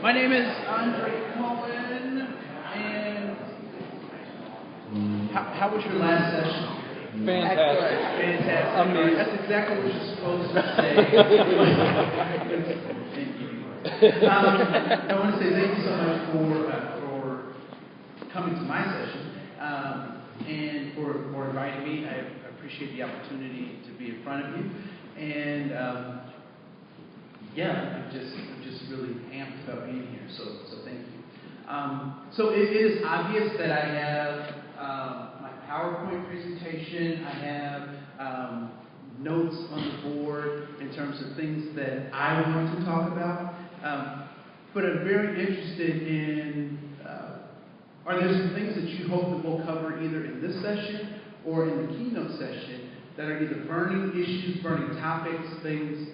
My name is Andre Koen, and how was your last session? Fantastic. Fantastic. Amazing. That's exactly what you're supposed to say. Thank you. I want to say thank you so much for coming to my session and for inviting me. I appreciate the opportunity to be in front of you. And I'm just really amped about being here. So thank you. So it is obvious that I have my PowerPoint presentation. I have notes on the board in terms of things that I want to talk about. But I'm very interested in, are there some things that you hope that we'll cover either in this session or in the keynote session that are either burning issues, burning topics, things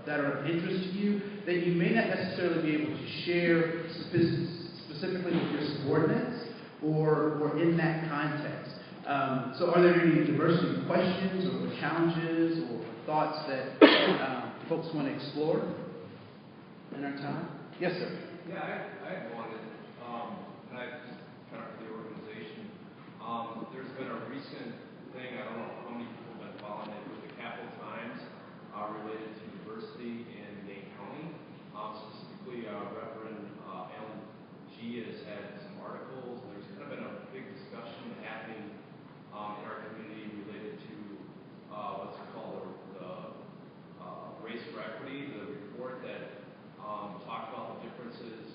that are of interest to you that you may not necessarily be able to share specifically with your subordinates or in that context. So are there any diversity questions or challenges or thoughts that folks want to explore in our time? Yes, sir. Yeah, I had one, and I just kind of for the organization. There's been a recent thing, I don't know how many people have been following it, with the Capital Times related to diversity in Dane County. Specifically, Reverend Alan G. has had some articles. There's kind of been a big discussion happening in our community related to what's called the Race for Equity, the report that talked about the differences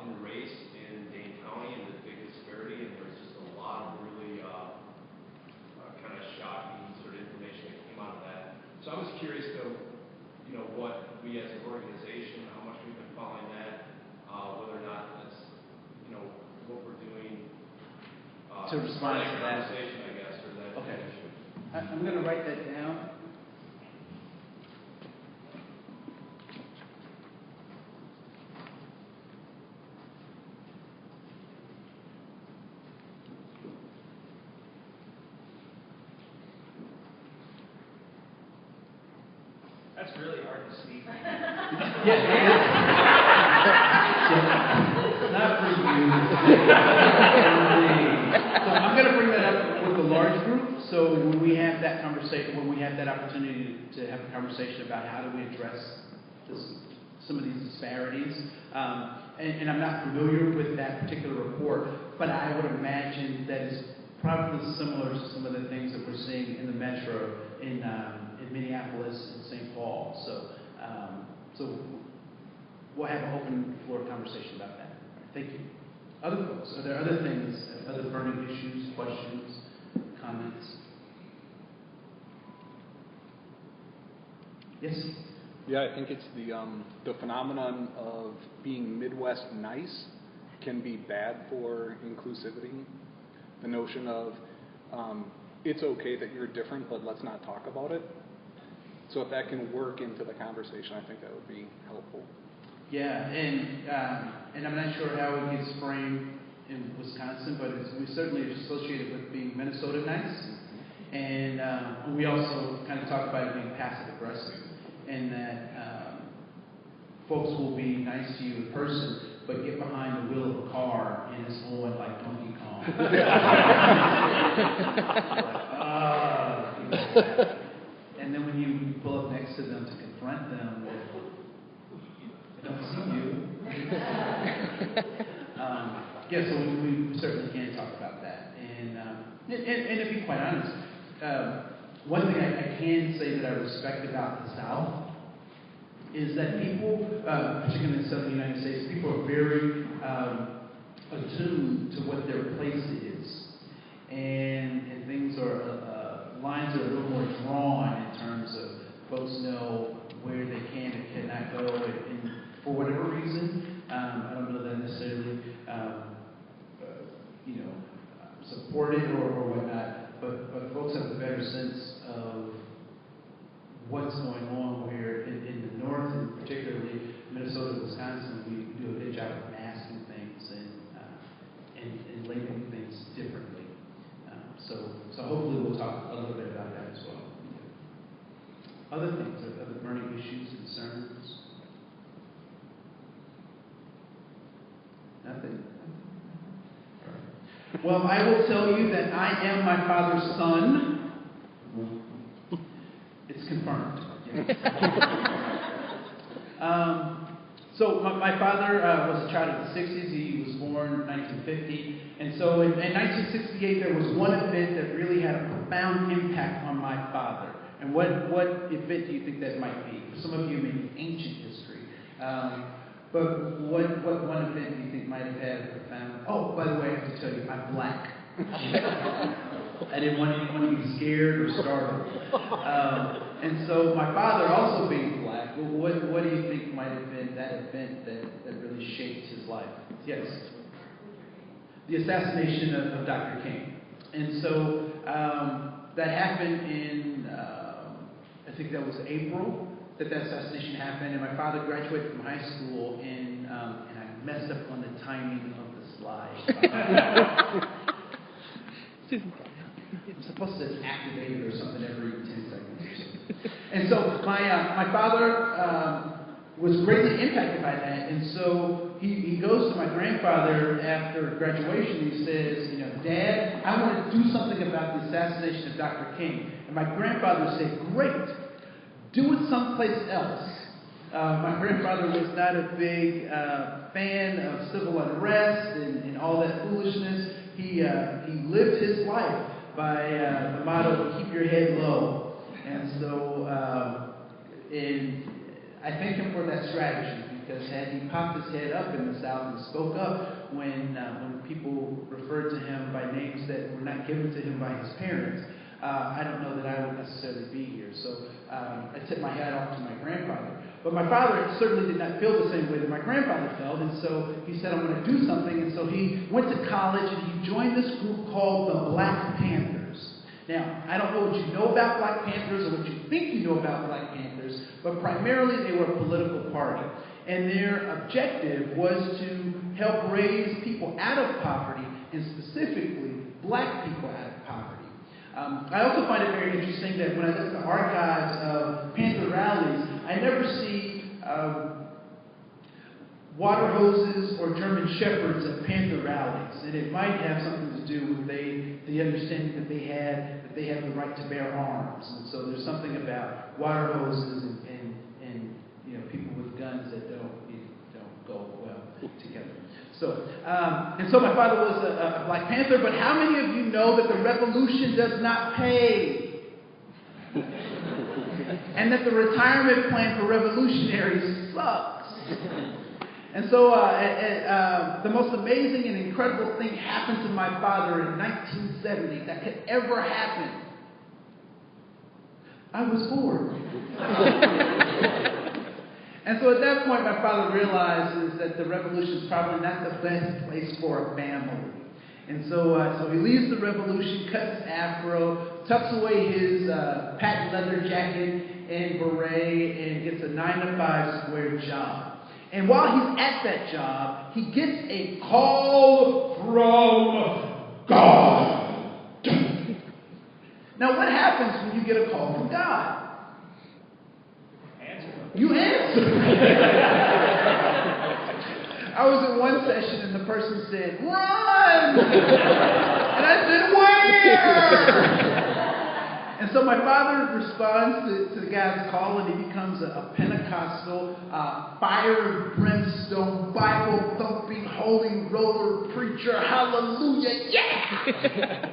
in race in Dane County and the big disparity, and there's just a lot of really kind of shocking sort of information that came out of that. So I was curious to, what we as an organization, how much we've been following that, whether or not that's, what we're doing to respond to that conversation, I guess, or that okay. issue. I'm going to write that down. That's really hard to see. Not for you. So I'm going to bring that up with the large group. So when we have that conversation, when we have that opportunity to have a conversation about how do we address some of these disparities, and I'm not familiar with that particular report, but I would imagine that is probably similar to some of the things that we're seeing in the metro in Minneapolis and St. Paul. So we'll have an open floor conversation about that. Thank you. Other folks, are there other things, other burning issues, questions, comments? Yes? Yeah, I think it's the phenomenon of being Midwest nice can be bad for inclusivity. The notion of it's okay that you're different, but let's not talk about it. So if that can work into the conversation, I think that would be helpful. Yeah, and I'm not sure how it gets framed in Wisconsin, but we certainly associate it with being Minnesota nice. Mm-hmm. And we also kind of talk about it being passive aggressive, and that folks will be nice to you in person, but get behind the wheel of a car and it's going like Donkey Kong. And then when you pull up next to them to confront them, I don't see you. So we certainly can talk about that. And to be quite honest, one thing I can say that I respect about the South is that people, particularly in the southern United States, people are very attuned to what their place is. And things are, lines are a little more drawn in terms of folks know where they can and cannot go, and for whatever reason, I don't know that necessarily, support it or whatnot, but folks have a better sense of what's going on where in the north, and particularly Minnesota, Wisconsin, we do a good job of masking things and labeling things differently. So hopefully we'll talk a little bit about that as well. Other things, other burning issues, concerns? Nothing? Well, I will tell you that I am my father's son. It's confirmed. So my father was a child of the 60s. He was born in 1950. And so in 1968, there was one event that really had a profound impact on my father. And what event do you think that might be? For some of you, maybe ancient history. But what one event do you think might have had a profound... Oh, by the way, I have to tell you, I'm black. I didn't want anyone to be scared or startled. And so my father also being black, what do you think might have been that event that really shaped his life? Yes. The assassination of Dr. King. And so that happened in, I think that was April, that assassination happened. And my father graduated from high school, and I messed up on the timing of the slide. I'm supposed to activate it or something every 10 seconds or something. And so my father was greatly impacted by that. And so he goes to my grandfather after graduation. He says, Dad, I want to do something about the assassination of Dr. King. And my grandfather said, great, do it someplace else. My grandfather was not a big fan of civil unrest and all that foolishness. He lived his life by the motto, keep your head low. And so and I thank him for that strategy, because had he popped his head up in the South and spoke up when people referred to him by names that were not given to him by his parents, I don't know that I would necessarily be here. So I tip my hat off to my grandfather. But my father certainly did not feel the same way that my grandfather felt, and so he said, I'm going to do something. And so he went to college and he joined this group called the Black Panthers. Now, I don't know what you know about Black Panthers or what you think you know about Black Panthers, but primarily they were a political party. And their objective was to help raise people out of poverty, and specifically black people out of poverty. I also find it very interesting that when I look at the archives of Panther rallies, I never see water hoses or German shepherds at Panther rallies. And it might have something to do with the understanding that they have the right to bear arms. And so there's something about water hoses and people with guns that don't go well together. So, and so my father was a Black Panther, but how many of you know that the revolution does not pay? And that the retirement plan for revolutionaries sucks? And so the most amazing and incredible thing happened to my father in 1970 that could ever happen. I was born. And so at that point, my father realizes that the revolution is probably not the best place for a family. And so he leaves the revolution, cuts his afro, tucks away his patent leather jacket and beret, and gets a 9-to-5 square job. And while he's at that job, he gets a call from God. Now, what happens when you get a call from God? You answer. I was in one session and the person said, run! And I said, where? And so my father responds to the guy's call, and he becomes a Pentecostal, fire and brimstone, Bible-thumping, holy roller preacher. Hallelujah, yeah!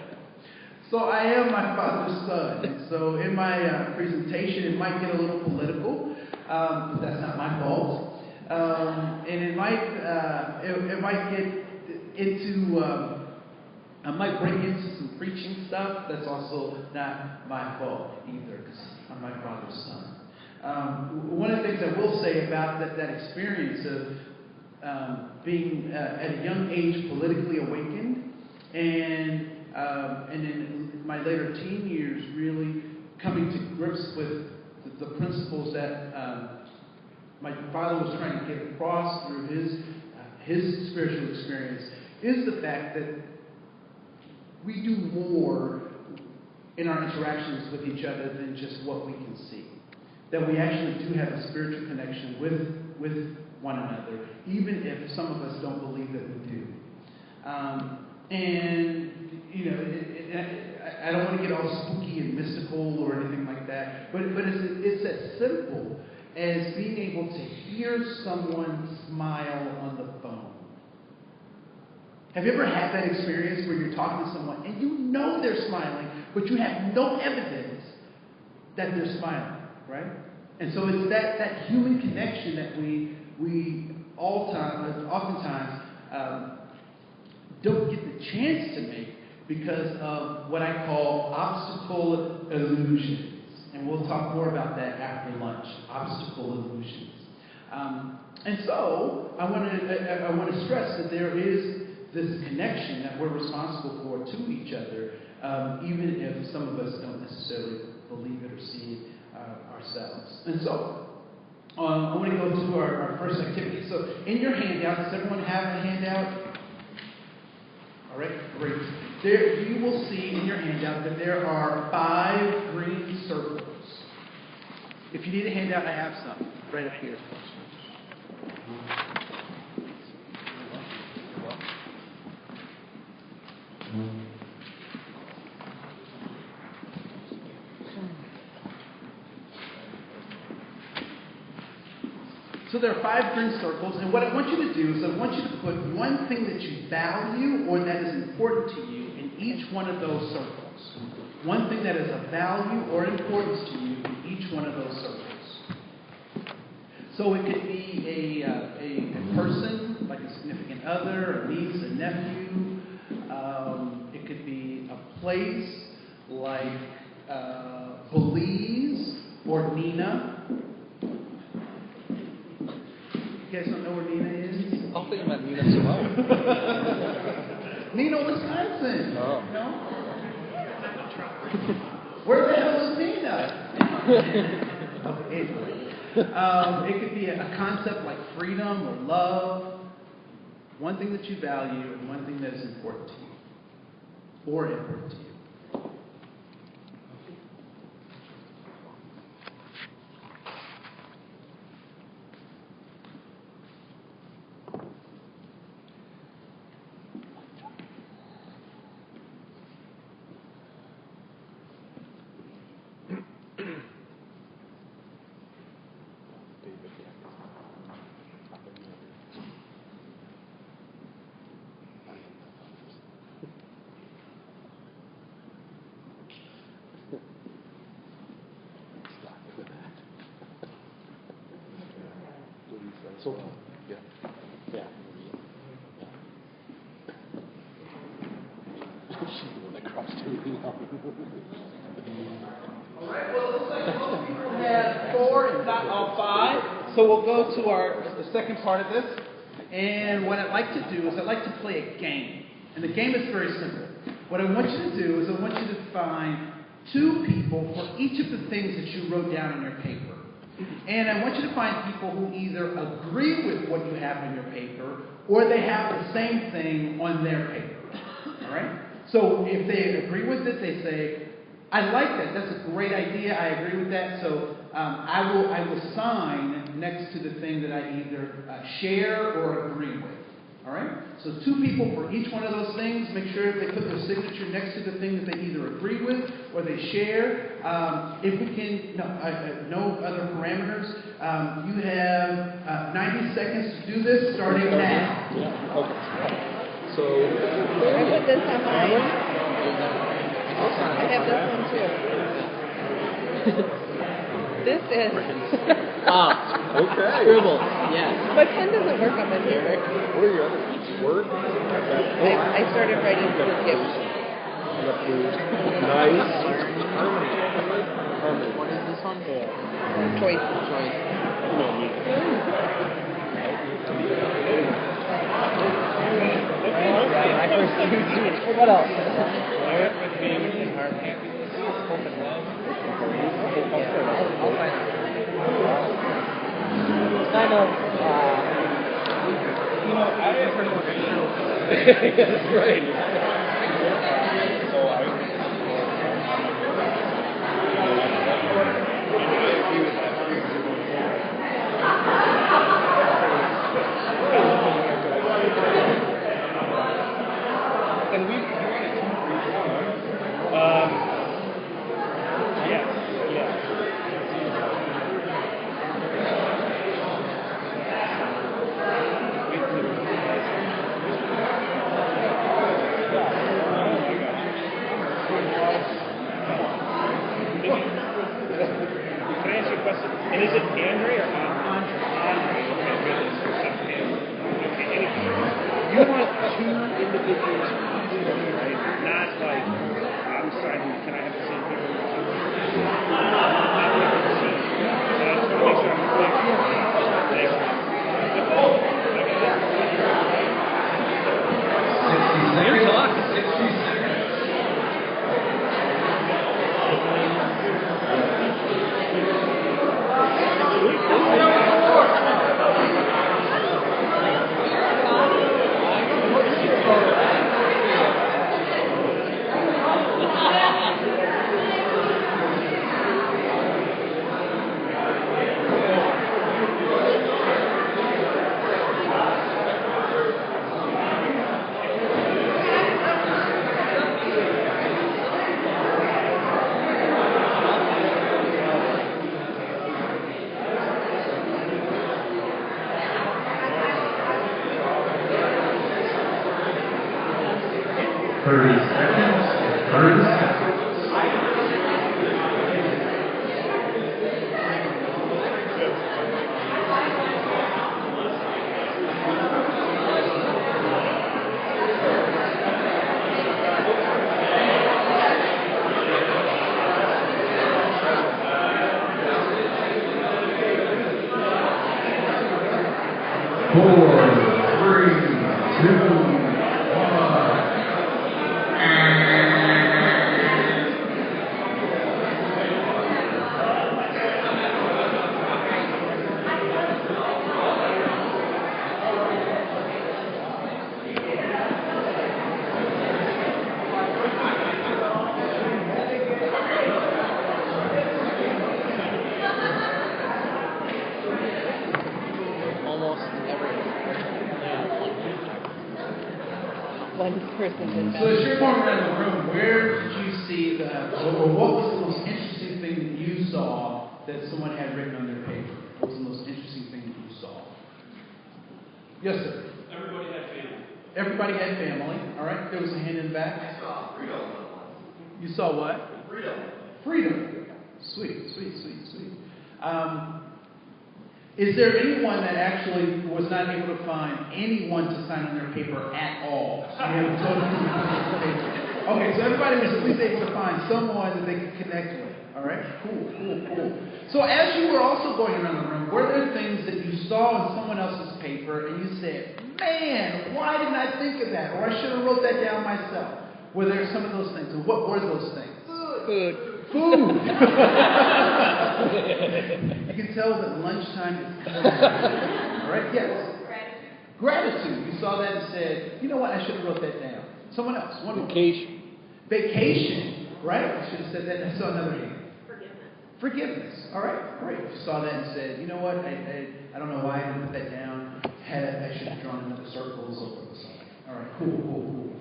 So I am my father's son. And so in my presentation, it might get a little political. But that's not my fault, and it might get into I might break into some preaching stuff. That's also not my fault either, because I'm my father's son. One of the things I will say about that experience of being at a young age politically awakened, and in my later teen years really coming to grips with the principles that my father was trying to get across through his spiritual experience, is the fact that we do more in our interactions with each other than just what we can see. That we actually do have a spiritual connection with one another, even if some of us don't believe that we do. And, I don't want to get all spooky and mystical or anything like that, but it's as simple as being able to hear someone smile on the phone. Have you ever had that experience where you're talking to someone and you know they're smiling, but you have no evidence that they're smiling, right? And so it's that human connection that we oftentimes don't get the chance to make because of what I call obstacle illusions. And we'll talk more about that after lunch, obstacle illusions. And so I want to stress that there is this connection that we're responsible for to each other, even if some of us don't necessarily believe it or see it ourselves. And so I want to go to our first activity. So in your handout, does everyone have a handout? All right, great. There, you will see in your handout that there are 5 green circles. If you need a handout, I have some right up here. So there are 5 green circles, and what I want you to do is I want you to put one thing that you value or that is important to you in each one of those circles. One thing that is of value or importance to you in each one of those circles. So it could be a person, like a significant other, a niece, a nephew. It could be a place like Belize or Nina. You guys don't know where Nina is? I thought you meant Nina Simone. Nina, Wisconsin. Oh. No? Where the hell is Nina? Anyway. It could be a concept like freedom or love. One thing that you value and one thing that is important to you. Or important to you. So, yeah. Yeah. She's the one that crossed to me. All right, well, it looks like most people had 4, if not all 5. So we'll go to the second part of this. And what I'd like to do is I'd like to play a game. And the game is very simple. What I want you to do is I want you to find 2 people for each of the things that you wrote down on your paper. And I want you to find people who either agree with what you have on your paper or they have the same thing on their paper. All right? So if they agree with it, they say, I like that. That's a great idea. I agree with that. So I will sign next to the thing that I either share or agree with. All right? So 2 people for each one of those things. Make sure they put their signature next to the thing that they either agree with or they share. If we can, no other parameters. You have 90 seconds to do this starting now. Yeah. Okay. So. I put this on mine. I have this one too. This is. Okay. Scribble, yes. But pen doesn't work on my paper. What are your other ones? Word? I started writing for gifts. Nice. Harmony. What is this one? Choice. I first used what else? Flirt with me and heart happiness. Open love. I'll find it. It's kind of, I have heard more That's right. So I agree with that. 30 seconds. 30 seconds. One person did So that. as you're going around the room, where did you see or what was the most interesting thing that you saw that someone had written on their paper? What was the most interesting thing that you saw? Yes, sir. Everybody had family. Everybody had family. All right. There was a hand in the back. I saw freedom. You saw what? Freedom. Freedom. Sweet. Is there anyone that actually was not able to find anyone to sign on their paper at all? So you have a total of paper. Okay, so everybody was at least able to find someone that they could connect with. All right? Cool. So as you were also going around the room, were there things that you saw in someone else's paper and you said, man, why didn't I think of that? Or I should have wrote that down myself. Were there some of those things? And what were those things? Food. You can tell that lunchtime is coming. All right? Yes. Gratitude. You saw that and said, you know what? I should have wrote that down. Someone else. One more. Vacation. Right? I should have said that. I saw another hand. Forgiveness. All right. Great. You saw that and said, you know what? I don't know why I didn't put that down. I should have drawn another circles over the side. All right. Cool.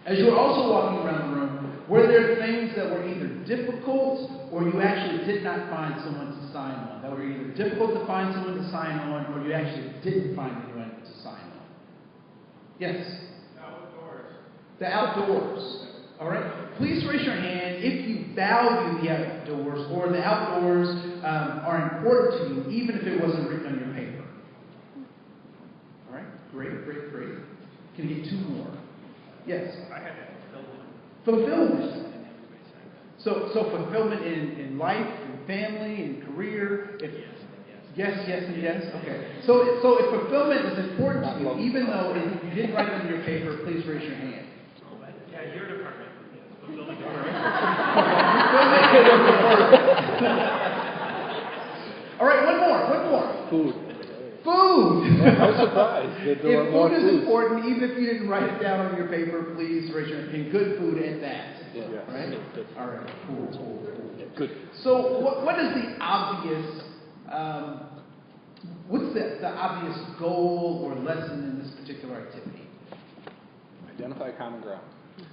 As you were also walking around the room, were there things that were either difficult or you actually did not find someone to sign on? That were either difficult to find someone to sign on or you actually didn't find anyone to sign on? Yes? Outdoors. The outdoors. All right? Please raise your hand if you value the outdoors or the outdoors are important to you, even if it wasn't written on your paper. All right? Great. Can you get two more? Yes? I had fulfillment. So fulfillment in life, in family, in career. Yes. Okay. So if fulfillment is important to you, even though if you didn't write it on your paper, please raise your hand. Yeah, your department. Fulfillment. All right, one more. Food. I was surprised that there were if more food is foods. important, even if you didn't write it down on your paper, please raise your hand. And good food at that. Yeah. Right? All right. Cool. Good. So what is the obvious? What's the obvious goal or lesson in this particular activity? Identify common ground.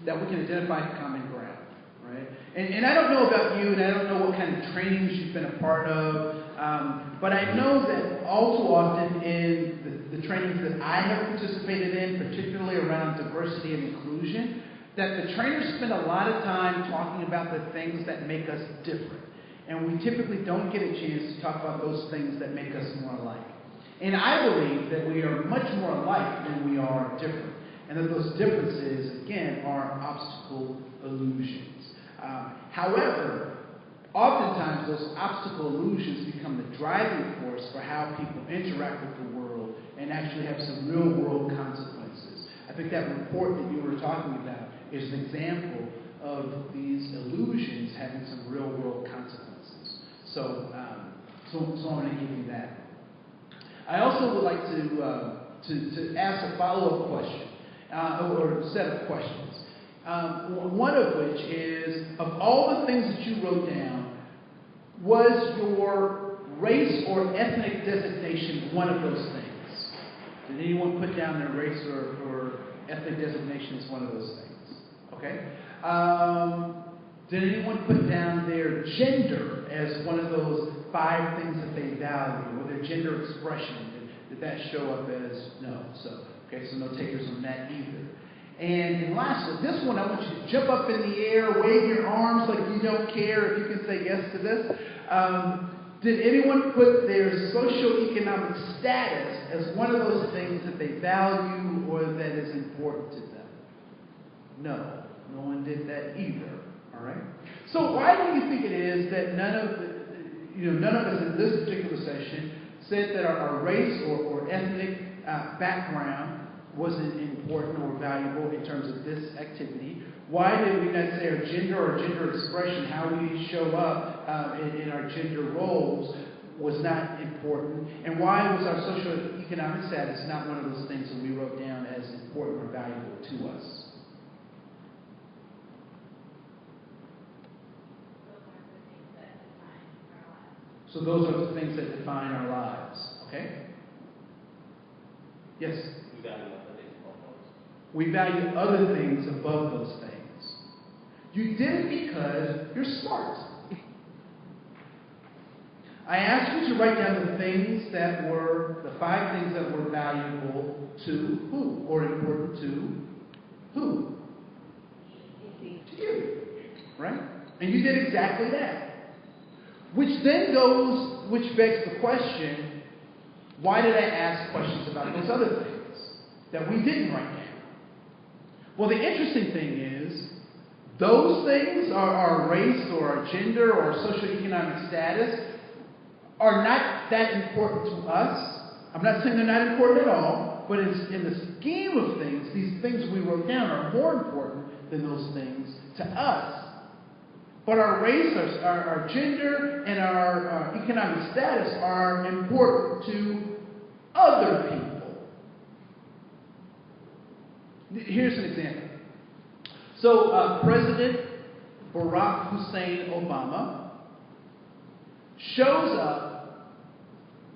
That we can identify common ground, right? And I don't know about you, and I don't know what kind of trainings you've been a part of, but I know that all too often in the trainings that I have participated in, particularly around diversity and inclusion, that the trainers spend a lot of time talking about the things that make us different. And we typically don't get a chance to talk about those things that make us more alike. And I believe that we are much more alike than we are different. And that those differences, again, are obstacle illusions. However, oftentimes those obstacle illusions become the driving force for how people interact with the world and actually have some real world consequences. I think that report that you were talking about is an example of these illusions having some real world consequences. So I'm going to give you that. I also would like to ask a follow-up question, or a set of questions. One of which is, of all the things that you wrote down, was your race or ethnic designation one of those things? Did anyone put down their race or ethnic designation as one of those things? Okay. Did anyone put down their gender as one of those 5 things that they value, or their gender expression? Did that show up as no? So no takers on that either. And lastly, this one, I want you to jump up in the air, wave your arms like you don't care if you can say yes to this. Did anyone put their socioeconomic status as one of those things that they value or that is important to them? No, no one did that either. All right. So why do you think it is that none of us in this particular session said that our race or ethnic background wasn't important or valuable in terms of this activity? Why did we not say our gender or gender expression, how we show up in our gender roles, was not important? And why was our socioeconomic status not one of those things that we wrote down as important or valuable to us? So those are the things that define our lives. Okay? Yes? We value other things above those things. You did it because you're smart. I asked you to write down the things that were, the 5 things that were valuable to who? Or important to who? To you. Right? And you did exactly that. Which begs the question, why did I ask questions about those other things that we didn't write down? Well, the interesting thing is, those things, our race or our gender or socioeconomic status, are not that important to us. I'm not saying they're not important at all, but in the scheme of things, these things we wrote down are more important than those things to us. But our race, our gender, and our economic status are important to other people. Here's an example. So President Barack Hussein Obama shows up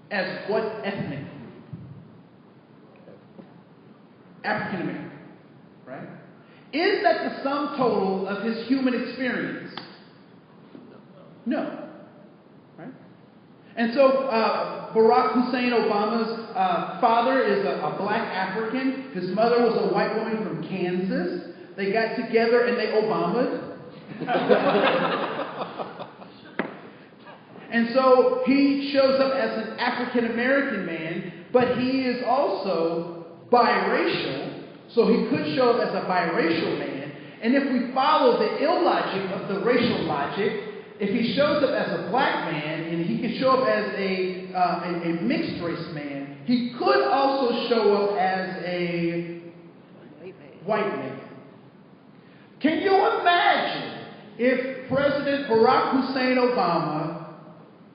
as what ethnic group? African American, right? Is that the sum total of his human experience? No. Right? And so Barack Hussein Obama's father is a black African. His mother was a white woman from Kansas. They got together and they Obama'd. And so he shows up as an African American man, but he is also biracial. So he could show up as a biracial man. And if we follow the illogic of the racial logic, if he shows up as a black man and he can show up as a mixed race man, he could also show up as a white man. Can you imagine if President Barack Hussein Obama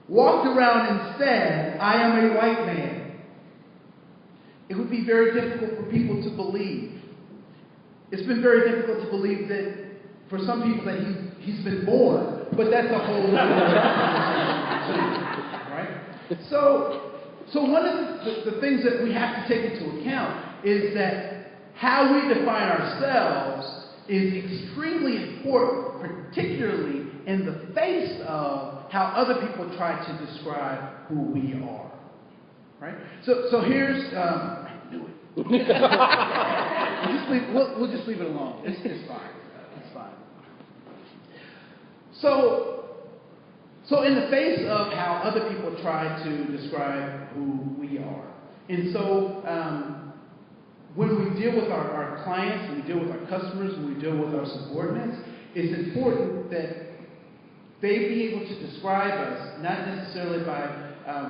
walked around and said, "I am a white man"? It would be very difficult for people to believe. It's been very difficult to believe that for some people that he's been born, but that's a whole other conversation, right? So one of the things that we have to take into account is that how we define ourselves is extremely important, particularly in the face of how other people try to describe who we are, right? So here's, I knew it. We'll just leave it alone. It's fine. It's fine. So in the face of how other people try to describe who we are, and so when we deal with our clients, when we deal with our customers, when we deal with our subordinates, it's important that they be able to describe us, not necessarily by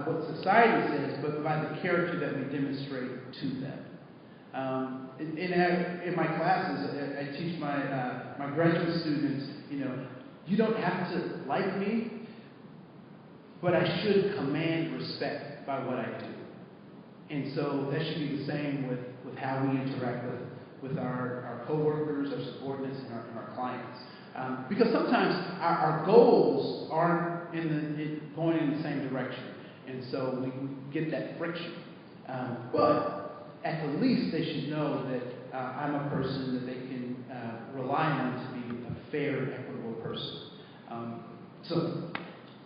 what society says, but by the character that we demonstrate to them. In my classes, I teach my graduate students, you don't have to like me, but I should command respect by what I do. And so that should be the same with how we interact with our coworkers, our subordinates, and our clients. Because sometimes our goals aren't going in the same direction. And so we get that friction. But at the least, they should know that I'm a person that they can rely on to be a fair and equitable person. So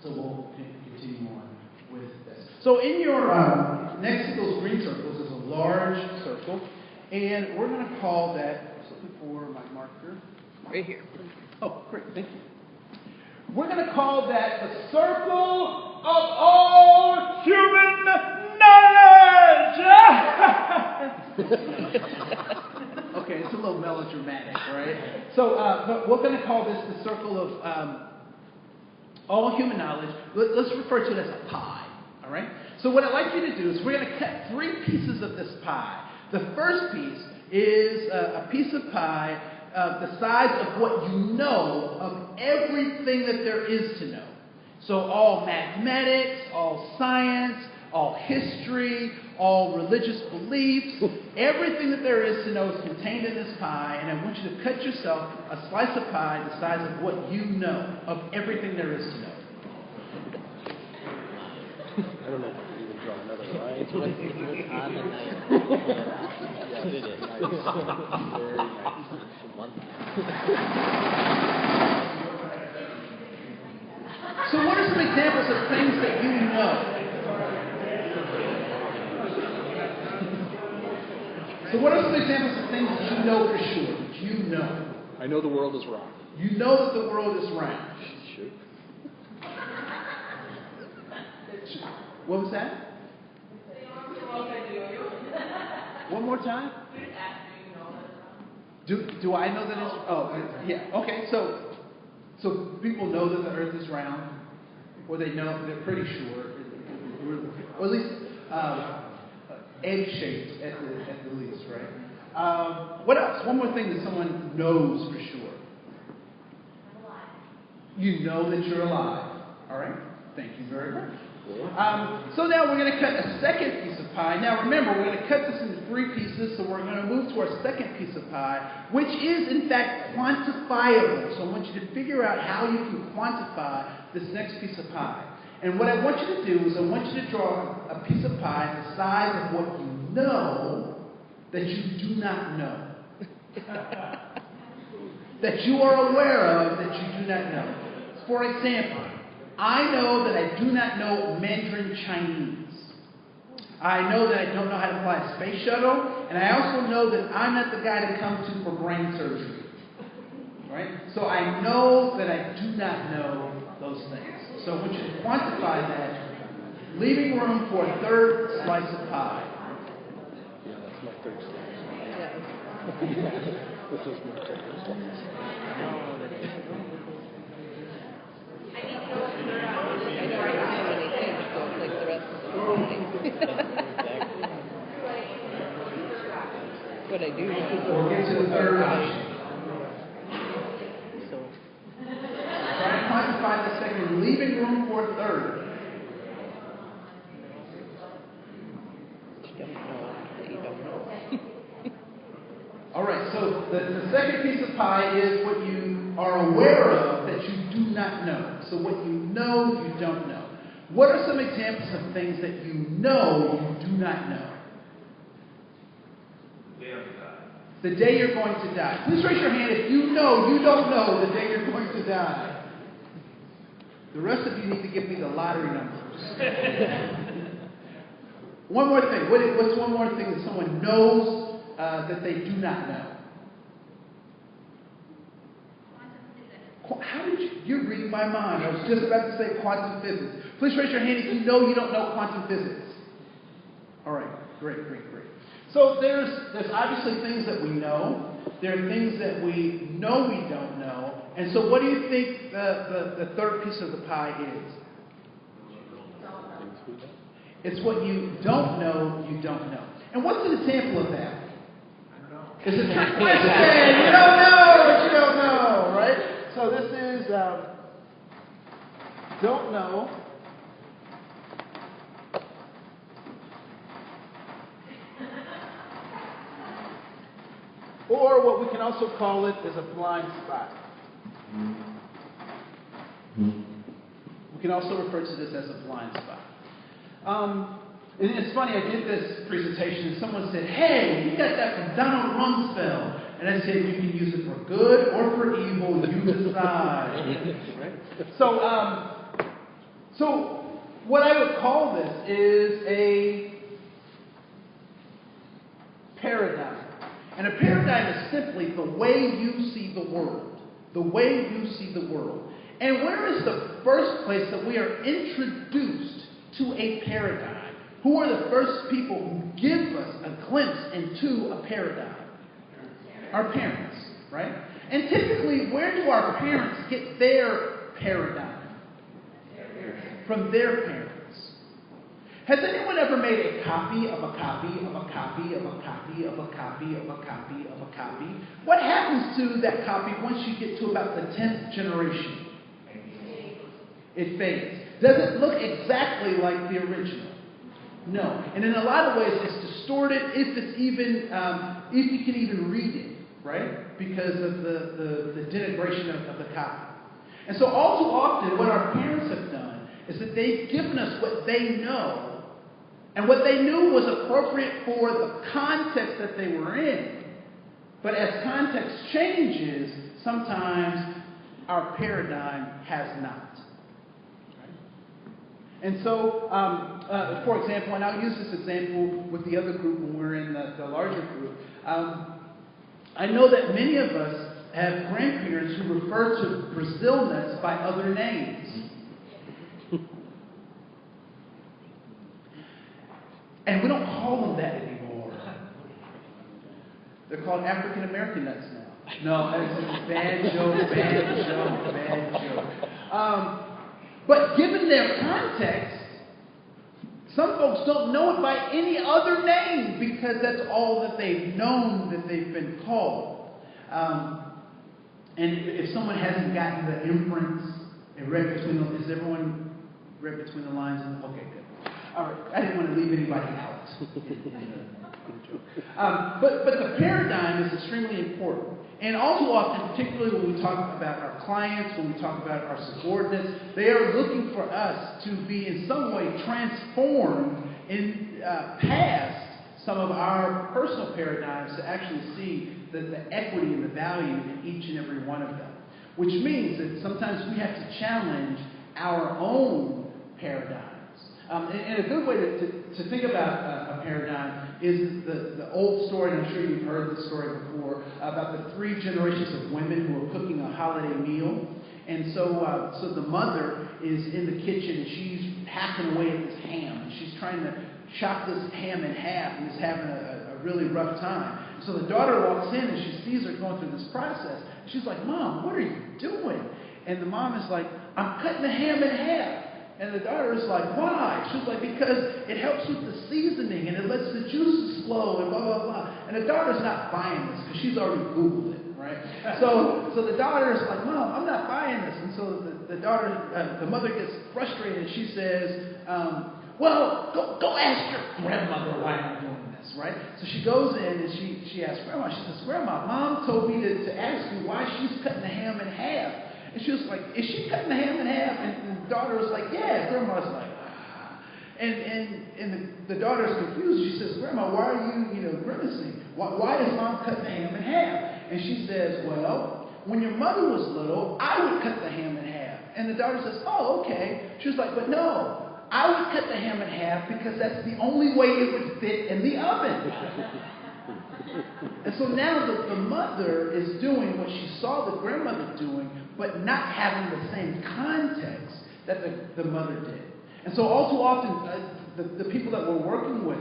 we'll continue on with this. So in your, next to those green circles is a large circle. And we're going to call that, I was looking for my marker. Right here. Oh, great, thank you. We're going to call that the circle of all human knowledge. Okay, it's a little melodramatic, right? So, but we're going to call this the circle of all human knowledge. Let's refer to it as a pie, all right? So what I'd like you to do is we're going to cut 3 pieces of this pie. The first piece is a piece of pie the size of what you know of everything that there is to know. So all mathematics, all science, all history, all religious beliefs, everything that there is to know is contained in this pie, and I want you to cut yourself a slice of pie the size of what you know of everything there is to know. I don't know if I can even draw another line. It's what's on the night. Yeah, it is. Nice. Very nice. So what are some examples of things that you know? So what are some examples of things that you know for sure? That you know? I know the world is round. You know that the world is round. Sure. What was that? One more time? Do I know that it's... Oh, yeah. Okay, so people know that the earth is round, or they know, they're pretty sure, or at least egg-shaped at the least, right? What else? One more thing that someone knows for sure. You know that you're alive. All right? Thank you very much. So now we're going to cut a second piece of pie. Now remember, we're going to cut this into 3 pieces, so we're going to move to our second piece of pie, which is in fact quantifiable. So I want you to figure out how you can quantify this next piece of pie. And what I want you to do is I want you to draw a piece of pie the size of what you know that you do not know. That you are aware of that you do not know. For example, I know that I do not know Mandarin Chinese. I know that I don't know how to fly a space shuttle, and I also know that I'm not the guy to come to for brain surgery. Right? So I know that I do not know those things. So I want you to quantify that, leaving room for a third slice of pie. Yeah, that's my third slice. Yeah. This is my third slice. I don't know many things, so it's like the rest of the thing. What I do know. We'll get to the third option. So, Try to quantify the second, leaving room for a third. you don't know that you don't know. All right, so the second piece of pie is what you are aware of that you do not know. So what you know, you don't know. What are some examples of things that you know you do not know? The day you're going to die. Please raise your hand if you know you don't know the day you're going to die. The rest of you need to give me the lottery numbers. One more thing. What's one more thing that someone knows that they do not know? How did you're reading my mind. I was just about to say quantum physics. Please raise your hand if you know you don't know quantum physics. All right, great. So there's obviously things that we know. There are things that we know we don't know. And so what do you think the third piece of the pie is? It's what you don't know you don't know. And what's an example of that? It's a trick question. You don't know what you don't know, right? So this is don't know. Or what we can also call it is a blind spot. We can also refer to this as a blind spot. And it's funny, I did this presentation and someone said, hey, you got that from Donald Rumsfeld. And I said, you can use it for good or for evil, you decide. Right? So what I would call this is a paradigm. simply the way you see the world. The way you see the world. And where is the first place that we are introduced to a paradigm? Who are the first people who give us a glimpse into a paradigm? Our parents, right? And typically, where do our parents get their paradigm? From their parents. Has anyone ever made a copy of a copy of a copy of a copy of a copy of a copy of a copy? What happens to that copy once you get to about the 10th generation? It fades. Does it look exactly like the original? No. And in a lot of ways, it's distorted if it's even, if you can even read it, right? Because of the denigration of the copy. And so all too often, what our parents have done is that they've given us what they know, and what they knew was appropriate for the context that they were in. But as context changes, sometimes our paradigm has not. And so, for example, and I'll use this example with the other group when we're in the larger group. I know that many of us have grandparents who refer to Brazil nuts by other names. And we don't call them that anymore. They're called African American nuts now. No, that's a bad joke. But given their context, some folks don't know it by any other name because that's all that they've known that they've been called. And if someone hasn't gotten the inference and read between them, has everyone read between the lines? Okay, good. All right, I didn't want to leave anybody out. But the paradigm is extremely important. And all too often, particularly when we talk about our clients, when we talk about our subordinates, they are looking for us to be in some way transformed in past some of our personal paradigms to actually see the equity and the value in each and every one of them. Which means that sometimes we have to challenge our own paradigms. And a good way to think about a paradigm is the old story, and I'm sure you've heard this story before, about the 3 generations of women who are cooking a holiday meal. And so the mother is in the kitchen, and she's hacking away at this ham. And she's trying to chop this ham in half, and is having a really rough time. So the daughter walks in, and she sees her going through this process. She's like, "Mom, what are you doing?" And the mom is like, "I'm cutting the ham in half." And the daughter is like, "Why?" She's like, "Because it helps with the seasoning and it lets the juices flow and blah, blah, blah." And the daughter's not buying this because she's already Googled it, right? So the daughter is like, "Mom, I'm not buying this." And so the mother gets frustrated and she says, "Well, go ask your grandmother why I'm doing this," right? So she goes in and she asks Grandma, she says, "Grandma, Mom told me to ask you why she's cutting the ham in half." And she was like, "Is she cutting the ham in half?" And the daughter was like, "Yeah." Grandma's like, "Ah." And the daughter is confused. She says, "Grandma, why are you grimacing? Why is Mom cutting the ham in half?" And she says, "Well, when your mother was little, I would cut the ham in half." And the daughter says, "Oh, okay." She was like, "But no, I would cut the ham in half because that's the only way it would fit in the oven." And so now the mother is doing what she saw the grandmother doing, but not having the same context that the mother did. And so all too often, the people that we're working with,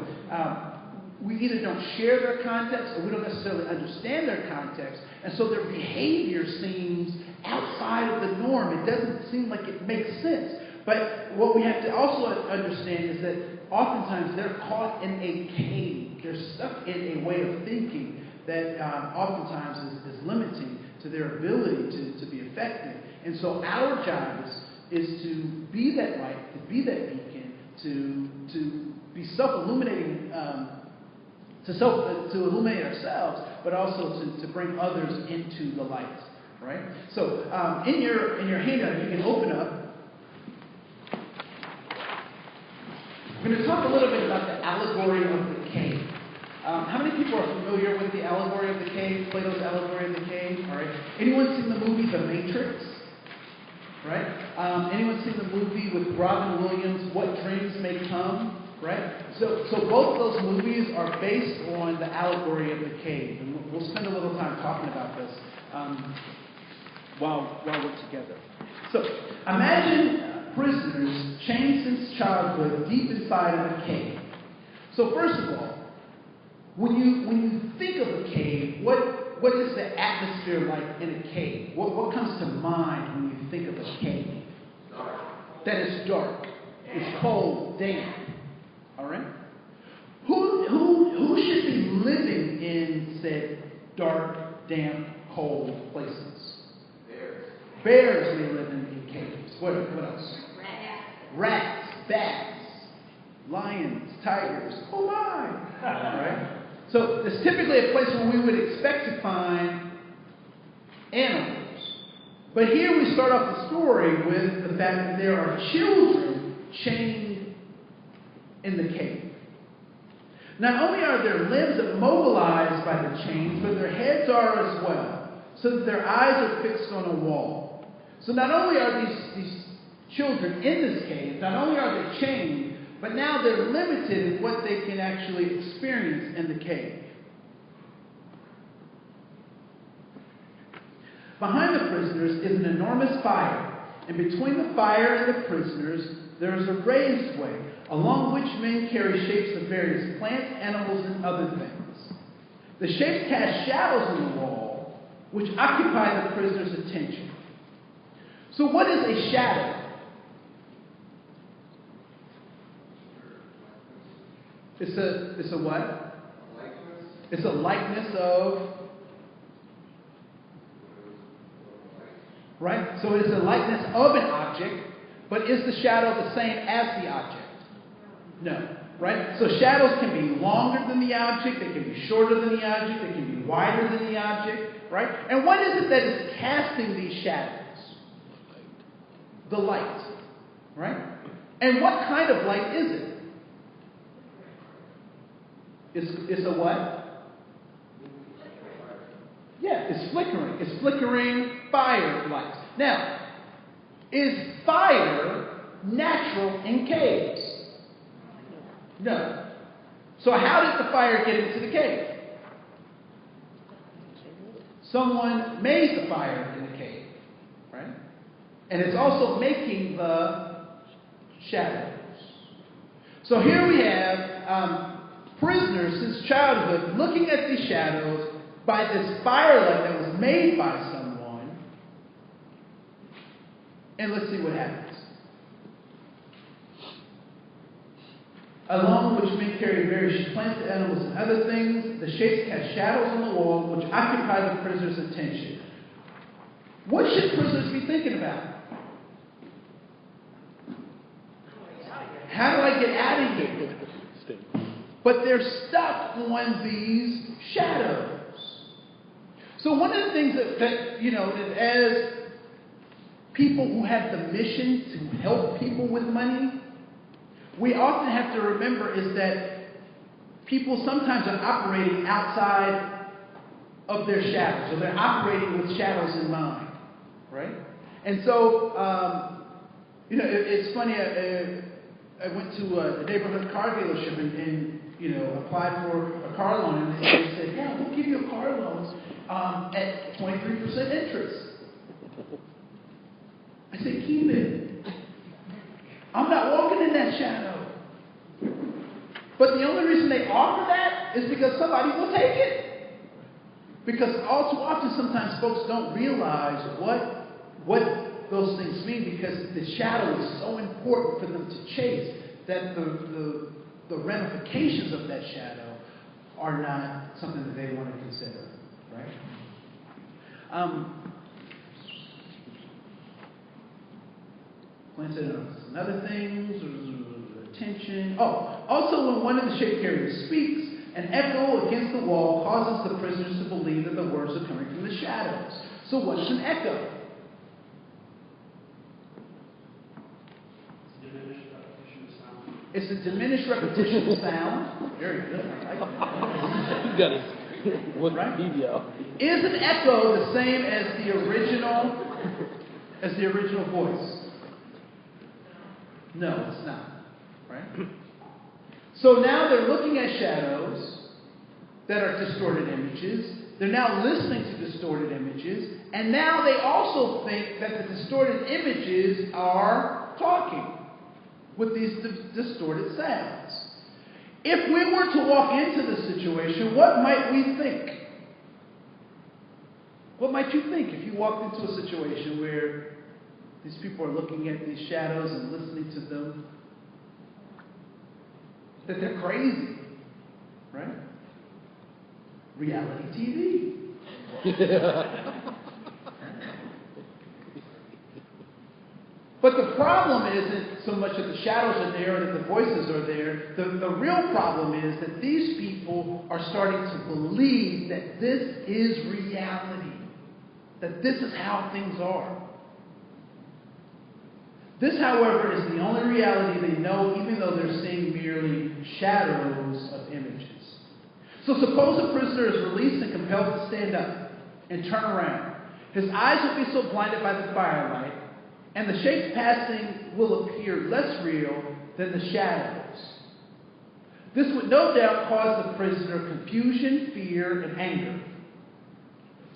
we either don't share their context or we don't necessarily understand their context. And so their behavior seems outside of the norm. It doesn't seem like it makes sense. But what we have to also understand is that oftentimes they're caught in a cave. They're stuck in a way of thinking that oftentimes is limiting to their ability to be effective. And so our job is to be that light, to be that beacon, to be self-illuminating, to illuminate ourselves, but also to bring others into the light. Right? So in your handout, you can open up. We're going to talk a little bit about the allegory of the cave. How many people are familiar with the allegory of the cave, Plato's allegory of the cave? All right. Anyone seen the movie The Matrix? Right? Anyone seen the movie with Robin Williams, What Dreams May Come? Right? So both those movies are based on the allegory of the cave, and we'll spend a little time talking about this while we're together. So imagine prisoners chained since childhood deep inside of a cave. So first of all, when you think of a cave, what is the atmosphere like in a cave? What comes to mind when you think of a cave? Dark. That is dark. It's cold, damp. All right? Who should be living in said dark, damp, cold places? Bears. Bears may live in caves. What else? Rats, bats, lions, tigers. Oh my! All right? So it's typically a place where we would expect to find animals. But here we start off the story with the fact that there are children chained in the cave. Not only are their limbs immobilized by the chains, but their heads are as well, so that their eyes are fixed on a wall. So not only are these children in this cave, not only are they chained, but now they're limited in what they can actually experience in the cave. Behind the prisoners is an enormous fire, and between the fire and the prisoners there is a raised way, along which men carry shapes of various plants, animals, and other things. The shapes cast shadows on the wall, which occupy the prisoner's attention. So what is a shadow? It's a what? It's a likeness of. Right? So it is a likeness of an object, but is the shadow the same as the object? No. Right? So shadows can be longer than the object, they can be shorter than the object, they can be wider than the object, right? And what is it that is casting these shadows? The light. Right? And what kind of light is it? It's a what? Yeah, it's flickering. It's flickering fire light. Now, is fire natural in caves? No. So how did the fire get into the cave? Someone made the fire in the cave, right? And it's also making the shadows. So here we have prisoners since childhood looking at these shadows by this firelight that was made by someone. And let's see what happens. Along which men carry various plants, animals, and other things, the shapes cast shadows on the wall, which occupy the prisoner's attention. What should prisoners be thinking about? How do I get out of here? But they're stuck on these shadows. So one of the things that as people who have the mission to help people with money, we often have to remember is that people sometimes are operating outside of their shadows, or they're operating with shadows in mind, right? And so, it's funny. I went to a neighborhood car dealership and applied for a car loan, and they said, "Yeah, we'll give you a car loan at 23% interest." I said, "Keep it. I'm not walking in that shadow." But the only reason they offer that is because somebody will take it. Because all too often, sometimes folks don't realize what those things mean, because the shadow is so important for them to chase that the ramifications of that shadow are not something that they want to consider, right? Glance at another things, attention. Oh, also when one of the shape carriers speaks, an echo against the wall causes the prisoners to believe that the words are coming from the shadows. So what is an echo? It's a diminished repetition of sound. Very good. I like that. You got it. Wikipedia. Is an echo the same as the original voice? No, it's not. Right? So now they're looking at shadows that are distorted images. They're now listening to distorted images. And now they also think that the distorted images are talking with these distorted sounds. If we were to walk into this situation, what might we think? What might you think if you walked into a situation where these people are looking at these shadows and listening to them? That they're crazy, right? Reality TV. But the problem isn't so much that the shadows are there or that the voices are there. The real problem is that these people are starting to believe that this is reality. That this is how things are. This, however, is the only reality they know, even though they're seeing merely shadows of images. So suppose a prisoner is released and compelled to stand up and turn around. His eyes will be so blinded by the firelight, and the shapes passing will appear less real than the shadows. This would no doubt cause the prisoner confusion, fear, and anger.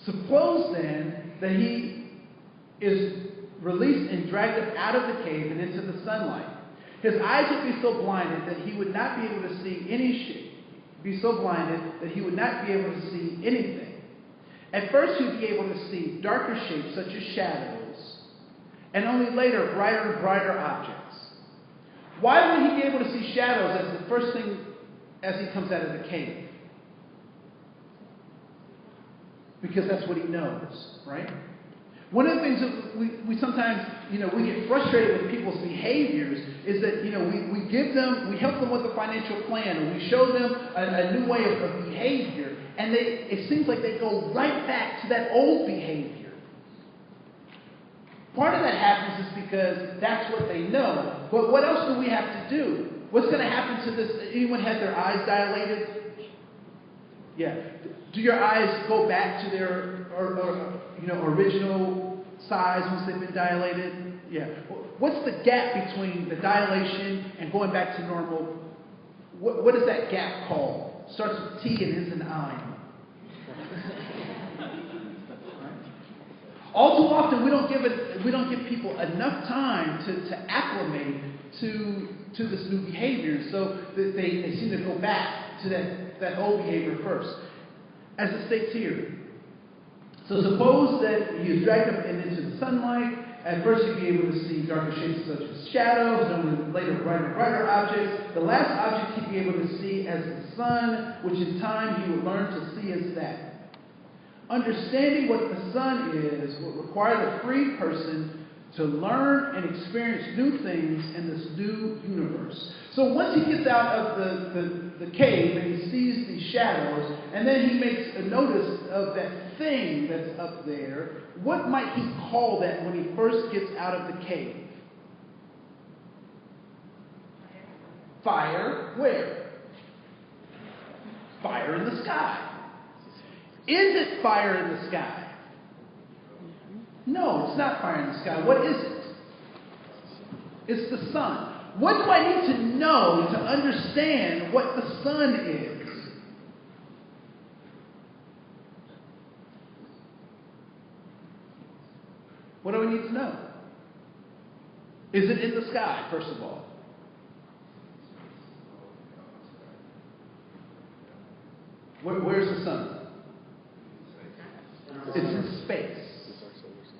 Suppose then that he is released and dragged up out of the cave and into the sunlight. His eyes would be so blinded that he would not be able to see anything. At first he would be able to see darker shapes such as shadows, and only later brighter and brighter objects. Why would he be able to see shadows as the first thing as he comes out of the cave? Because that's what he knows, right? One of the things that we sometimes, we get frustrated with people's behaviors is that, we help them with a financial plan, or we show them a new way of behavior, and it seems like they go right back to that old behavior. Part of that happens is because that's what they know. But what else do we have to do? What's going to happen to this? Anyone had their eyes dilated? Yeah. Do your eyes go back to their original size once they've been dilated? Yeah. What's the gap between the dilation and going back to normal? What is that gap called? Starts with T and ends in I. All too often, we don't give people enough time to acclimate to this new behavior, so that they seem to go back to that old behavior first. As it states here, so suppose that he is dragged up and into the sunlight. At first, you'd be able to see darker shapes such as shadows, and later brighter and brighter objects. The last object he'd be able to see as the sun, which in time he would learn to see as that. Understanding what the sun is will require the free person to learn and experience new things in this new universe. So once he gets out of the cave and he sees these shadows, and then he makes a notice of that thing that's up there, what might he call that when he first gets out of the cave? Fire where? Fire in the sky. Is it fire in the sky? No, it's not fire in the sky. What is it? It's the sun. What do I need to know to understand what the sun is? What do I need to know? Is it in the sky, first of all? Where's the sun? It's in space,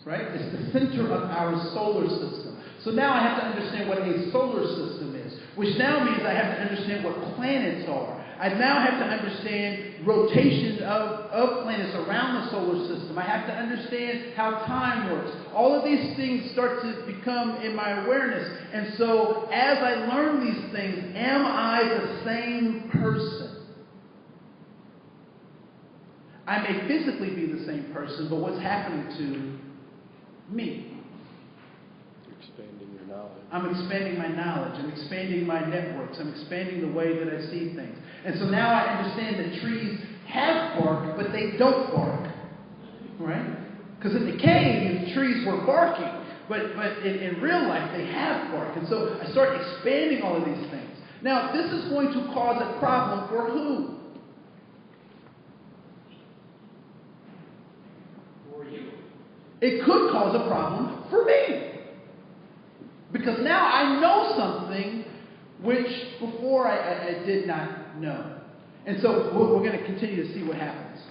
right? It's the center of our solar system. So now I have to understand what a solar system is, which now means I have to understand what planets are. I now have to understand rotation of planets around the solar system. I have to understand how time works. All of these things start to become in my awareness. And so as I learn these things, am I the same person? I may physically be the same person, but what's happening to me? Expanding your knowledge. I'm expanding my knowledge. I'm expanding my networks. I'm expanding the way that I see things. And so now I understand that trees have bark, but they don't bark. Right? Because in the cave, trees were barking. But in real life, they have bark. And so I start expanding all of these things. Now, this is going to cause a problem for who? For you. It could cause a problem for me. Because now I know something which before I did not know. And so we're going to continue to see what happens.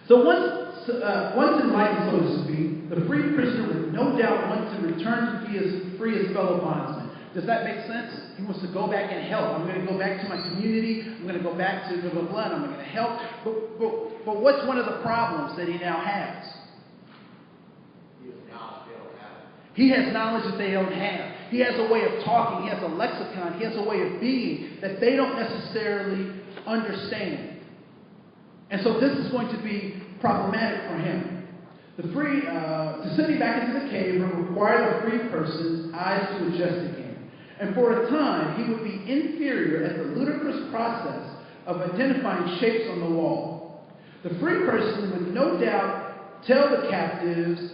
So once enlightened, so to speak, the free prisoner would no doubt want to return to be as free as fellow bondsmen. Does that make sense? He wants to go back and help. I'm going to go back to my community. I'm going to go back to blah, blah, blah, and I'm going to help. But what's one of the problems that he now has? He has knowledge that they don't have. He has a way of talking. He has a lexicon. He has a way of being that they don't necessarily understand. And so this is going to be problematic for him. Descending back into the cave would require the free person's eyes to adjust again. And for a time, he would be inferior at the ludicrous process of identifying shapes on the wall. The free person would no doubt tell the captives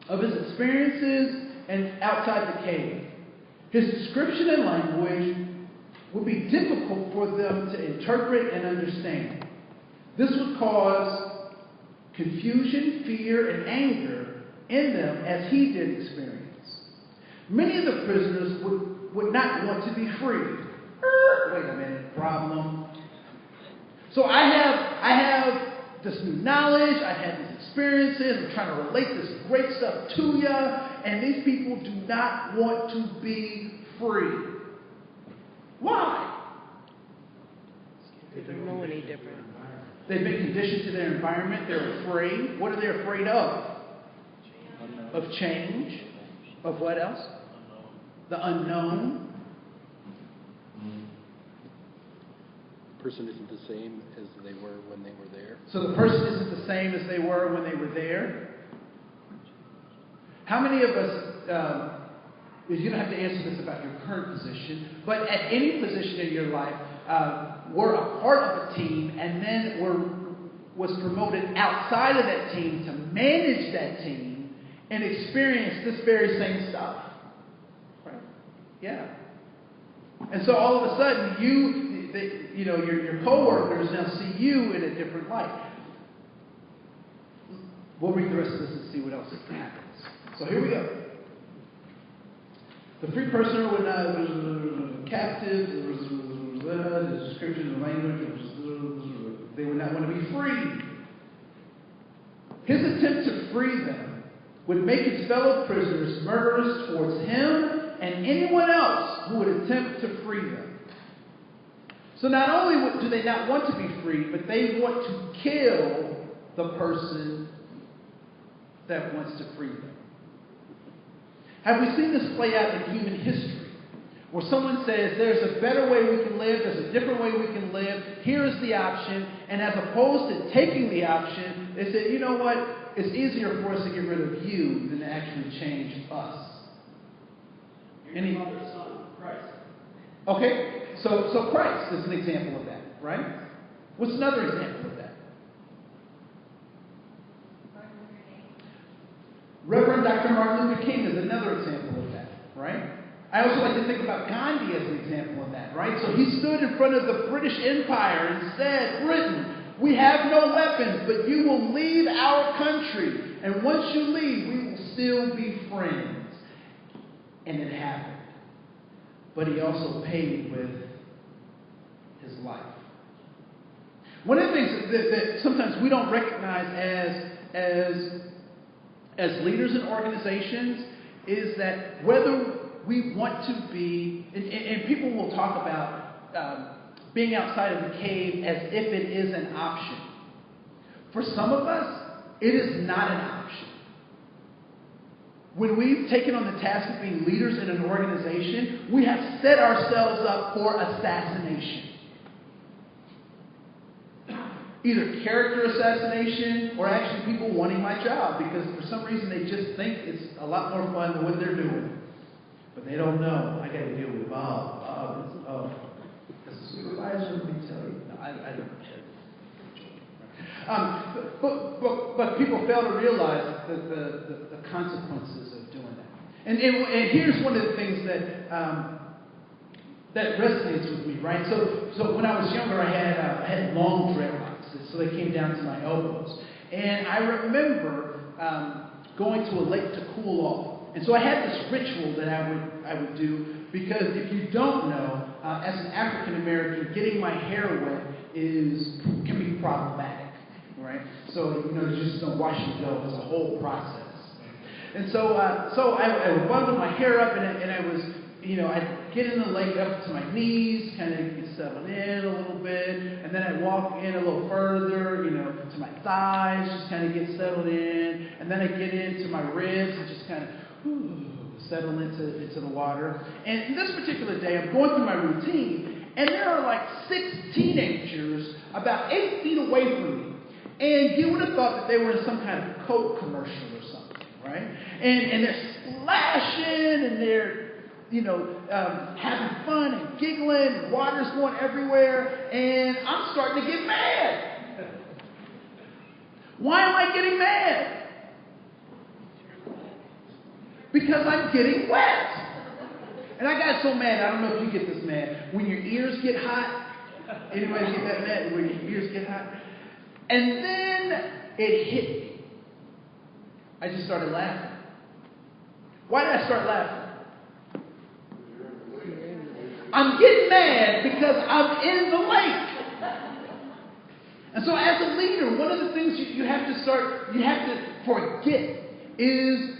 of his experiences and outside the cave. His description and language would be difficult for them to interpret and understand. This would cause confusion, fear, and anger in them as he did experience. Many of the prisoners would not want to be free. Wait a minute, problem. So I have this new knowledge, I've had these experiences, I'm trying to relate this great stuff to you, and these people do not want to be free. Why? They don't know any different. They've been conditioned to their environment. They're afraid. What are they afraid of? Of change. Of what else? The unknown. The person isn't the same as they were when they were there. So the person isn't the same as they were when they were there. How many of us, you don't have to answer this about your current position, but at any position in your life, were a part of a team and then was promoted outside of that team to manage that team and experience this very same stuff? Right? Yeah. And so all of a sudden, your coworkers now see you in a different light. We'll read the rest of this and see what else happens. So here we go. The free person would not captive, the description of the language, they would not want to be free. His attempt to free them would make his fellow prisoners murderous towards him and anyone else who would attempt to free them. So not only do they not want to be free, but they want to kill the person that wants to free them. Have we seen this play out in human history? Where someone says, there's a better way we can live, there's a different way we can live, here's the option, and as opposed to taking the option, they said, you know what, it's easier for us to get rid of you than to actually change us. Any other son, Christ. Okay, so Christ is an example of that, right? What's another example of that? Reverend Dr. Martin Luther King is another example of that, right? I also like to think about Gandhi as an example of that, right? So he stood in front of the British Empire and said, Britain, we have no weapons, but you will leave our country. And once you leave, we will still be friends. And it happened. But he also paid with his life. One of the things that sometimes we don't recognize as leaders in organizations is that whether we want to be, and people will talk about being outside of the cave as if it is an option. For some of us, it is not an option. When we've taken on the task of being leaders in an organization, we have set ourselves up for assassination. Either character assassination or actually people wanting my job because for some reason they just think it's a lot more fun than what they're doing. But they don't know. I got to deal with Bob. As a supervisor, let me tell you. No, I don't care. But people fail to realize the consequences of doing that. And here's one of the things that that resonates with me, right? So when I was younger, I had long dreadlocks, so they came down to my elbows. And I remember going to a lake to cool off. And so I had this ritual that I would do, because if you don't know, as an African American, getting my hair wet can be problematic, right? So you just don't wash and go. It's a whole process. And so I would bundle my hair up, and I was, I'd get in the lake up to my knees, kind of get settled in a little bit, and then I'd walk in a little further, to my thighs, just kind of get settled in, and then I'd get into my ribs and just kind of settle into the water. And this particular day, I'm going through my routine, and there are like 6 teenagers about 8 feet away from me. And you would have thought that they were in some kind of Coke commercial or something, right? And they're splashing, and they're, having fun and giggling, and water's going everywhere, and I'm starting to get mad. Why am I getting mad? Because I'm getting wet. And I got so mad, I don't know if you get this mad, when your ears get hot. Anybody get that mad when your ears get hot? And then it hit me. I just started laughing. Why did I start laughing? I'm getting mad because I'm in the lake. And so as a leader, one of the things you have to forget is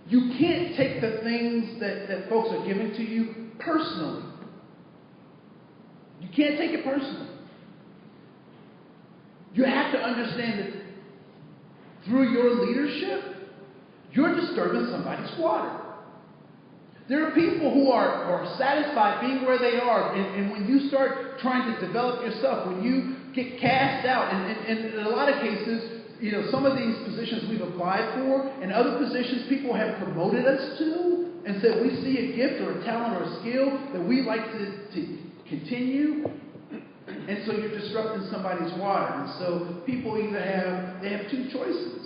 you can't take the things that folks are giving to you personally. You can't take it personally. You have to understand that through your leadership, you're disturbing somebody's water. There are people who are satisfied being where they are, and when you start trying to develop yourself, when you get cast out, and in a lot of cases, some of these positions we've applied for, and other positions people have promoted us to, and said we see a gift or a talent or a skill that we like to continue, and so you're disrupting somebody's water. And so people either have 2 choices.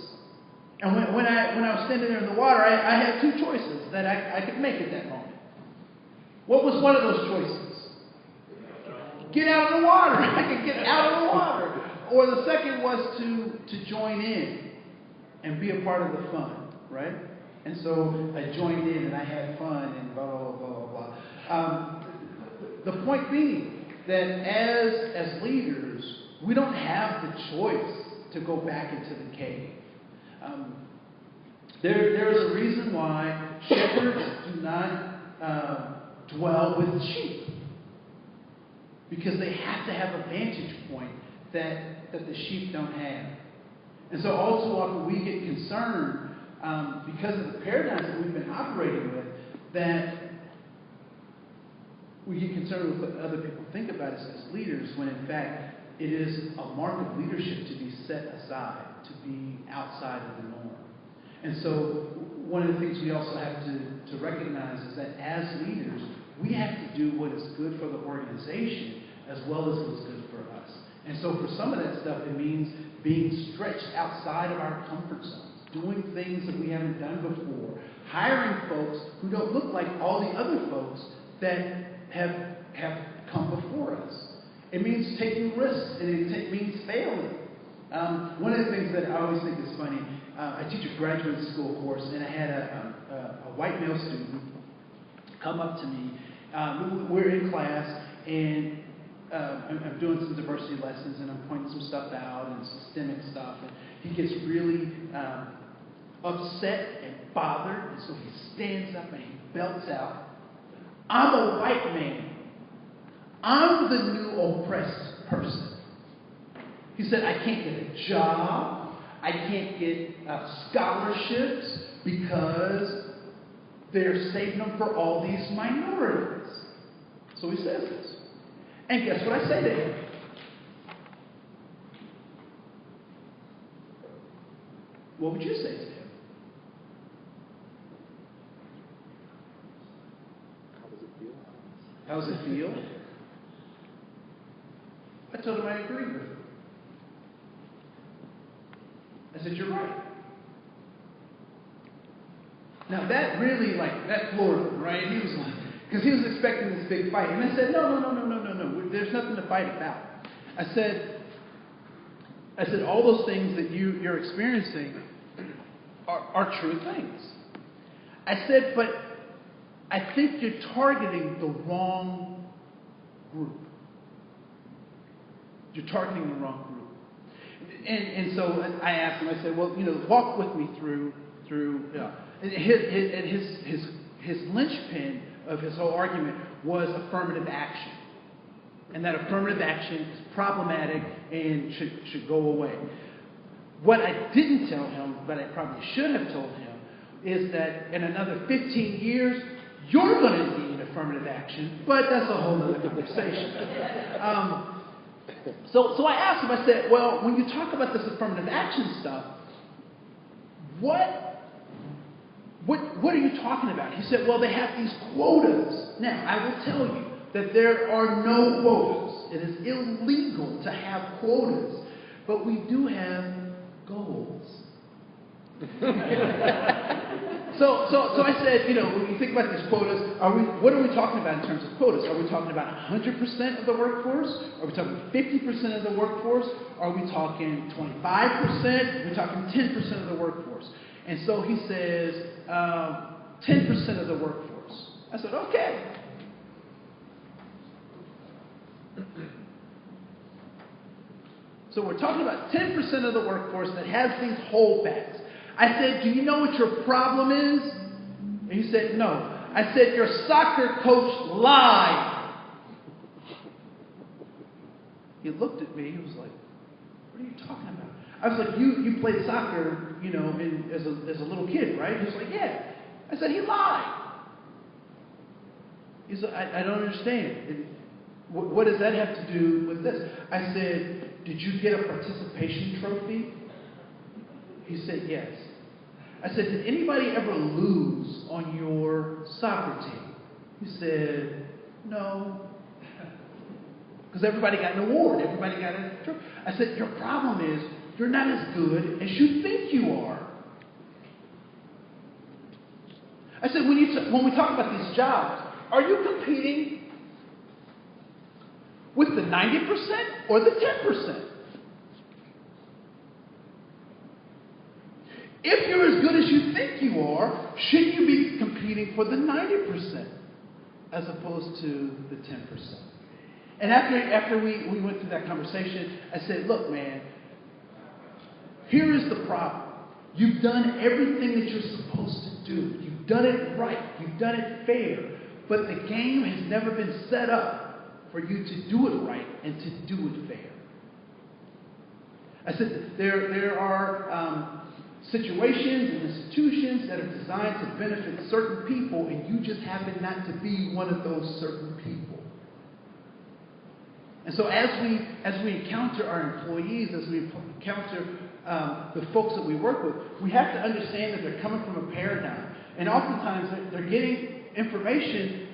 And when I was standing there in the water, I had 2 choices that I could make at that moment. What was one of those choices? Get out of the water. I could get out of the water. Or the second was to join in and be a part of the fun, right? And so I joined in and I had fun and blah, blah, blah, blah, blah. The point being that as leaders, we don't have the choice to go back into the cave. There is a reason why shepherds do not dwell with sheep. Because they have to have a vantage point that the sheep don't have. And so all too often we get concerned because of the paradigms that we've been operating with, that we get concerned with what other people think about us as leaders, when in fact it is a mark of leadership to be set aside, to be outside of the norm. And so one of the things we also have to recognize is that as leaders, we have to do what is good for the organization as well as what's good for us. And so for some of that stuff, it means being stretched outside of our comfort zones, doing things that we haven't done before, hiring folks who don't look like all the other folks that have come before us. It means taking risks, and it means failing. One of the things that I always think is funny, I teach a graduate school course, and I had a white male student come up to me. We're in class, and I'm doing some diversity lessons, and I'm pointing some stuff out and systemic stuff, and he gets really upset and bothered, and so he stands up and he belts out, "I'm a white man. I'm the new oppressed person." He said, "I can't get a job. I can't get scholarships because they're saving them for all these minorities." So he says this. And guess what I say to him? What would you say to him? How does it feel? How does it feel? I told him I agreed with him. I said, "You're right." Now that really, that floored him, right? He was like, Because he was expecting this big fight. And I said, no. There's nothing to fight about. I said, all those things that you're experiencing are true things. I said, but I think you're targeting the wrong group. You're targeting the wrong group. And so I asked him, I said, well, walk with me through and his linchpin of his whole argument was affirmative action. And that affirmative action is problematic and should go away. What I didn't tell him, but I probably should have told him, is that in another 15 years, you're going to need affirmative action, but that's a whole other conversation. So I asked him, I said, well, when you talk about this affirmative action stuff, what are you talking about? He said, well, they have these quotas. Now, I will tell you that there are no quotas. It is illegal to have quotas, but we do have goals. So I said, when you think about these quotas, what are we talking about in terms of quotas? Are we talking about 100% of the workforce? Are we talking 50% of the workforce? Are we talking 25%? Are we talking 10% of the workforce? And so he says, 10% of the workforce. I said, okay. So we're talking about 10% of the workforce that has these holdbacks. I said, do you know what your problem is? And he said, no. I said, your soccer coach lied. He looked at me. He was like, what are you talking about? I was like, you played soccer, as a little kid, right? He was like, yeah. I said, he lied. He said, I don't understand. What does that have to do with this? I said, did you get a participation trophy? He said, yes. I said, did anybody ever lose on your soccer team? He said, no. Because everybody got an award. Everybody got a trophy. I said, your problem is you're not as good as you think you are. I said, when we talk about these jobs, are you competing with the 90% or the 10%? If you're as good as you think you are, shouldn't you be competing for the 90% as opposed to the 10%? And after we went through that conversation, I said, look, man, here is the problem. You've done everything that you're supposed to do. You've done it right. You've done it fair. But the game has never been set up for you to do it right and to do it fair. I said there are situations and institutions that are designed to benefit certain people, and you just happen not to be one of those certain people. And so as we encounter our employees, as we encounter the folks that we work with, we have to understand that they're coming from a paradigm. And oftentimes they're getting information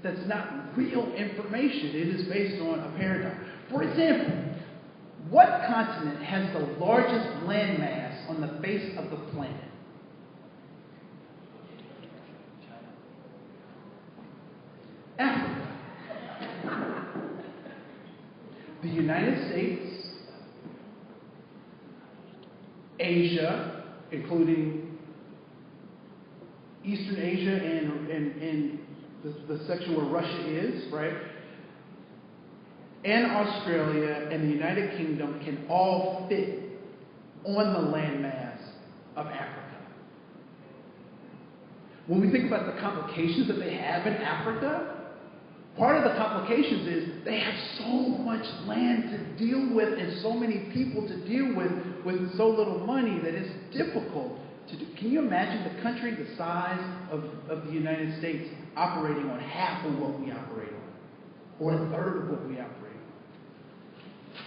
that's not real information. It is based on a paradigm. For example, what continent has the largest landmass on the face of the planet? Africa. The United States, Asia, including Eastern Asia and the section where Russia is, right? And Australia and the United Kingdom can all fit on the landmass of Africa. When we think about the complications that they have in Africa, part of the complications is they have so much land to deal with and so many people to deal with so little money that it's difficult to do. Can you imagine the country the size of the United States operating on half of what we operate on, or a third of what we operate on?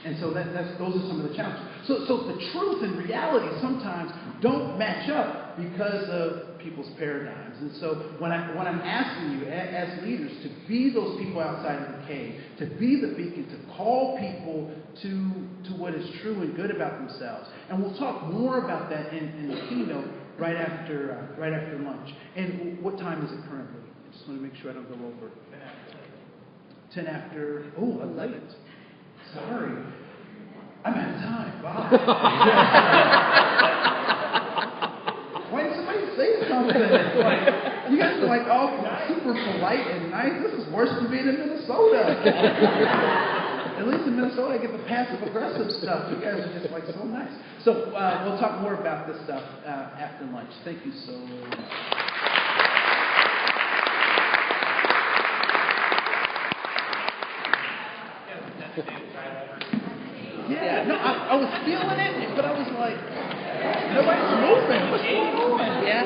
And so those are some of the challenges. So the truth and reality sometimes don't match up because of people's paradigms. And so when I'm asking you as leaders to be those people outside of the cave, to be the beacon, to call people to what is true and good about themselves. And we'll talk more about that in the keynote right after lunch. And what time is it currently? Just want to make sure I don't go over. 10 after. Oh, 11. Sorry. I'm out of time. Bye. Why didn't somebody say something? You guys are like all super polite and nice. This is worse than being in Minnesota. At least in Minnesota, I get the passive aggressive stuff. You guys are just like so nice. So we'll talk more about this stuff after lunch. Thank you so much. Yeah, no, I was feeling it, but I was like, nobody's moving. What's going on? Yeah.